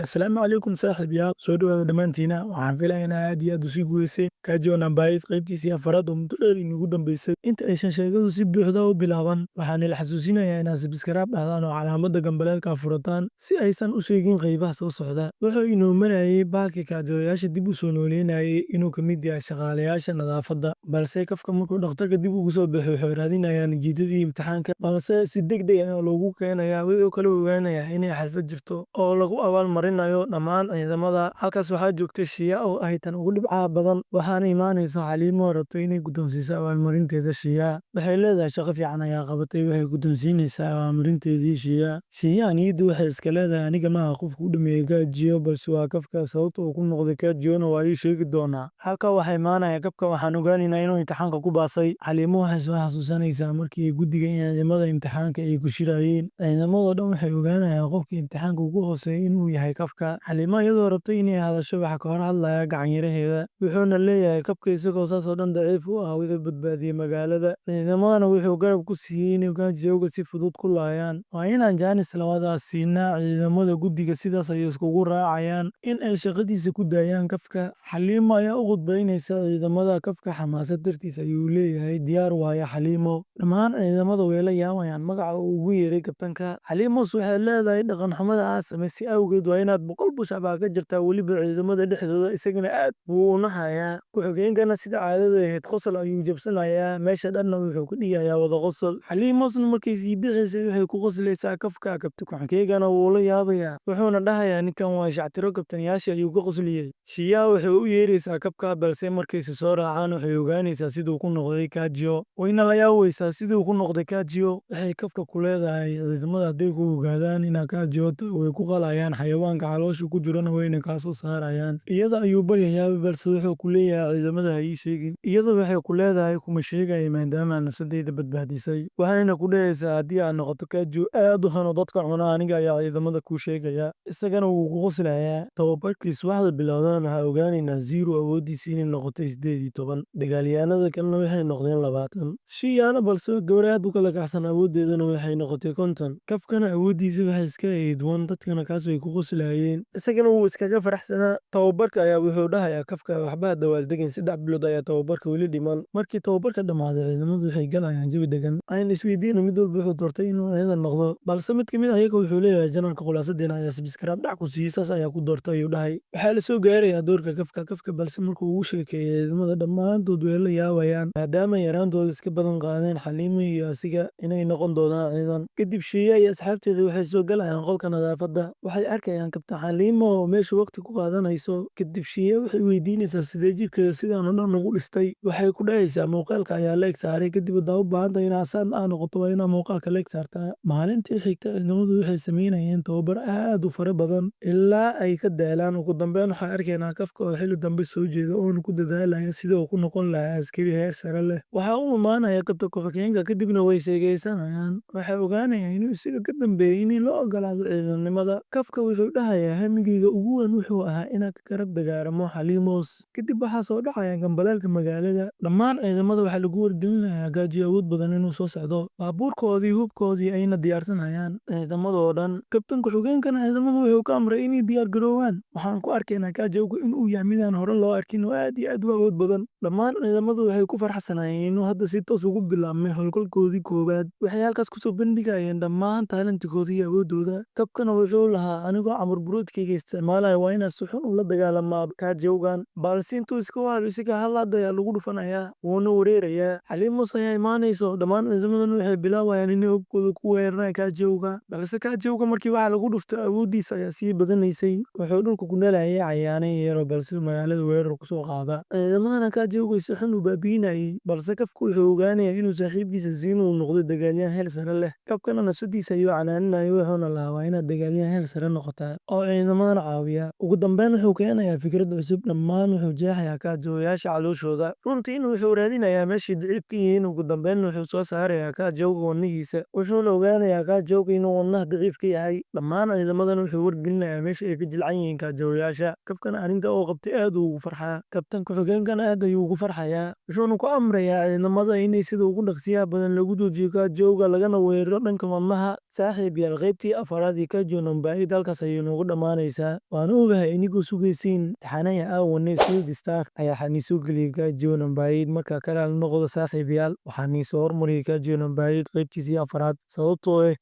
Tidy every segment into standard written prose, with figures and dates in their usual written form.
Asalaamu calaykum saaxiibayaal, soo dhawaada dhammaantiina. Waxaan filayaa in aad iyo aad u sii guuleysay Kaajo Nambait qaybtiisii afraad oo muddo dheer inugu dambeysay. Inta aysan sheekadu si buuxda u bilaaban, waxaan ila xasuusinayaa inaad subscribe dhahdaan oo calaamadda gambaleelka furataan si aysan u sheegin qaybaha soo socda. Wuxuu inoo marayay bahalkii kaajoyaasha dib u soo nooleynayay inuu ka mid yahay shaqaalayaasha nadaafadda, balse Kafka markuu dhakhtarka dib ugu soo baxay wuxuu raadinayaa natiijadii imtixaanka, balse si degdeg ah loogu keenayaa. Wuxuu kaloo ogaanayaa inay xalfad jirto oo lagu abaalmarinayo dhammaan ciidamada. Halkaas waxaa joogtay Shia oo ahay tan ugu dhibcaha badan, waxaana imaanaysa Xaliimo oo rabto inay guddoonsiiso abaalmarinteeda Shia. Waxay leedahay shaqo fiican ayaa qabatay, waxay guddoonsiinaysaa abaalmarinteedii Shia. Shia niyaddu waxay iska leedahay aniga ma aha qofka u dhameeyay Kaajiyo, balse waa Kafka. Sababta uu ku noqday Kaajiyona waa ii sheegi doonaa. Halka waxaa imaanaya Kafka, waxaan ogaanaynaa inuu imtixaanka ku baasay. Xaliimo waxay soo xasuusanaysaa markii ay guddiga ciidamada imtixaanka ay ku shirayeen. Ciidamadoo dhan waxay ogaanayaan qofka imtixaanka ugu hooseeya inuu yahay Kafka. Xaliimo iyadoo rabtay inay hadasho waxa ka hor hadlaya gacanyaraheeda, wuxuuna leeyahay Kafka isagoo saas oo dhan daciif u ah wuxuu badbaadiyay magaalada. Ciidamadana wuxuu garab ku siiyey inay Kaajiyoga si fudud ku laayaan. Waa inaan Jaanis labadaas siinaa. Ciidamada guddiga sidaas ayay iskugu raacayaan in ay shaqadiisa ku daayaan Kafka. Xaliimo ayaa u khudbaynaysa ciidamada. Kafka xamaasad dartiis ayuu leeyahay diyaar waaya Xaliimo. Dhammaan ciidamada way la yaabayaan magaca uu ugu yeeray kabtanka. Xaliimos waxay leedahay dhaqan xumada aad samaysay awgeed waa inaad boqol bushah baa ka jirtaa weliba ciidamada dhexdooda. Isagana aad buu u naxayaa. Ku-xigeenkana sida caadada ahayd qosol ayuu jabsanayaa, meesha dhanna wuxuu ka dhigayaa wada qosol. Xaliimosna markay sii bixaysay waxay ku qoslaysaa Kafka. Kabtan ku-xigeenkana wuu la yaabayaa, wuxuuna dhahayaa ninkan waa shactiro kabtanyaasha ayuu ka qosliyey. Shia waxay u yeeraysaa Kafka, balse markayse soo raacaan waxay ogaanaysaa siduu ku noqday Kaajiyo. Wayna la yaabaysaa siduu ku noqday Kaajiyo. Waxay Kafka ku leedahay ciidamada hadday ku ogaadaan inaa Kaajiyo way ku qalayaan xayawaanka caloosha ku jirana wayna kaa soo saarayaan. Iyada ayuu baryayaa, balse wuxuu ku leeyahay ciidamada ha ii sheegin. Iyada waxay ku leedahay kuma sheegaya maadaama nafsadeyda badbaadisay. Waxayna ku dhehaysaa haddii aad noqoto Kaajiyo aad u xun oo dadka cuna aniga ayaa ciidamada kuu sheegaya. Isagana wuu ku qoslayaa. Tababarkiis waxda bilowdaan waxaa ogaanaynaa Zero awooddiisa inay noqotay 18. Dagaalyahanada kalena waxay noqdeen 20. Shiana balse gabar aad u kala kacsan awooddeedana waxay noqotay 50. Kafkana awooddiisa waxay iska ahayd 1, dadkana kaas way ku qoslayeen. Isagana wuu iskaga faraxsanaa. Tababarka ayaa wuxuu dhahayaa Kafka waxba ha dawaaldegin, 3 bilood ayaa tababarka weli dhiman. Markii tababarka dhammaaday ciidamadu waxay galayaan jawi degan. Ayna isweydiin mid walba wuxuu doortay inuu ciidan noqdo, balse mid ka mid ah ayaga wuxuu leeyahay janarka khulaasadeena ayaa subscribe dhac ku siiyey, saas ayaa ku doortay ayuu dhahay. Waxaa la soo gaarayaa doorka Kafka balse markuu ugu sheekeeyay ciidamada dhammaantood way la yaabayaan maadaama yaraantooda iska badan qaadeen Xaliimo iyo asiga inay noqon doonaan ciidan. Kadib Shia iyo asxaabteeda waxay soo galayaan qolka nadaafadda. Waxay arkayaan kabtan Xaliimo oo meesha waqti ku qaadanayso. Kadib Shia waxay weydiinaysaa sidee jirkeeda sidaan oo dhan ugu dhistay. Waxay ku dhahaysaa muuqaalka ayaa la eg saaray, kadib haddaa u baahantahay inaad saan noqoto waa inaad muuqaalka la eg saartaa. Maalintii xigta ciidamadu waxay sameynayeen tababar aad u fara badan ilaa ay ka daalaan. Ugu dambeyn waxaa arkaynaa Kafka oo xilli dambe soo jeeda oona ku dadaalaya sida uu ku noqon lahaa askari heer sare leh. Waxaa u imaanaya kabtan ku-xigeenka, kadibna way sheegaysanayaan. Waxay ogaanayaan inuu isaga ka dambeeyay in loo ogolaado ciidamada. Kafka wuxuu dhahayaa hamigeyga ugu weyn wuxuu ahaa inaan ka garab dagaaramo Xaliimos. Kadib waxaa soo dhacaya gambaleelka magaalada. Dhammaan ciidamada waxaa lagu wargelinayaa Kaajiyo awood badan inuu soo socdo. Baabuurkoodii hubkoodii ayna diyaarsanayaan ciidamadoo dhan. Kabtan ku-xigeenkana ciidamadu wuxuu ka amray inay diyaar garoowaan. Waxaan ku arkaynaa Kaajiyoga inuu yahay midaan hore loo arkin oo aad iyo aad u awood badan. Dhammaan ciidamadu waxay ku farxsanayeen inuu hadda si toos ugu bilaabmay howlgalkoodii koowaad. Waxay halkaas ku soo bandhigayeen dhammaan taalantigooda iyo awooddooda. Kafkana wuxuu lahaa anigoo camur buruudkayga isticmaalaya waa inaan si xun ula dagaalamaa Kaajiyogan, balse intuu iska waalo isaga hal hadda ayaa lagu dhufanayaa wuuna wareerayaa. Xaliimos ayaa imaanayso. Dhammaan ciidamadana waxay bilaabayaan inay hubkooda ku weeraraan Kaajiyoga, balse Kaajiyoga markii waxa lagu dhufto awooddiisa ayaa sii badanaysay. Wuxuu dhulka ku dhalayay cayayaano yar balse magaalada weerar ku soo qaada. Ciidamadana Kaajiyoga si xun u baabiinayay, balse Kafka wuxuu ogaanayaa inuu saaxiibkiisa Zino uu noqday dagaalyahan heer sare leh. Kafkana nafsadiisa ayuu canaaninayay, wuxuuna lahaa waa inaad dagaalyahan heer sare noqotaa oo ciidamadana caawiya. Ugu dambeyn wuxuu keenayaa fikrad cusub. Dhammaan wuxuu jeexayaa Kaajiyoyaasha calooshooda. Runtiina wuxuu raadinayaa meeshii daciif ka yihiin. Ugu dambeyn wuxuu soo saarayaa Kaajiyoga wadnihiisa, wuxuuna ogaanayaa Kaajiyoga inuu wadnaha daciif ka yahay. Dhammaan ciidamadana wuxuu wargelinayaa meesha ay ka jilcan yihiin Kaajiyoyaasha. Kafkana arrinta oo qabtay aad ugu farxaa. Kabtan ku-xigeenkana aad ayuu ugu farxayaa, wuxuuna ku amrayaa ciidamada inay sida ugu dhaqsiyaha badan lagu joojiyo Kaajiyoga lagana weeraro dhanka wadnaha. Saaxiib yaal qaybtii afraad ee Kaajo Nambait halkaas ayuu noogu dhammaanaysaa. Waan ogahay inigoo sugaysiin imtixaanaya aawane Swedish Star ayaa xaniisoo geliyay Kajio namba 8 markaa ka raali noqda saaxiibayaal. Waxaan iisoo hormariyay Kajio namba 8 qaybtiisii afraad sababtoo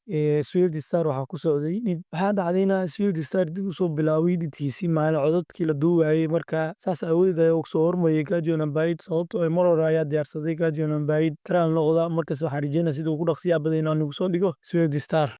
Swedish Star waxaa ku socday dhid. Waxaa dhacday in Swedish Star dib u soo bilaaway dhidkiisii maalin codadkii la duubayay markaa saas awoodeed ayaa ugu soo hormariyay Kajio namba 8 sababtoo mar hore ayaa diyaarsaday Kajio namba 8 ka raali noqda markaas waxaan rajeynaa sida ugu dhaqsiyaha badan inaan ugu soo dhigo Swedish Star.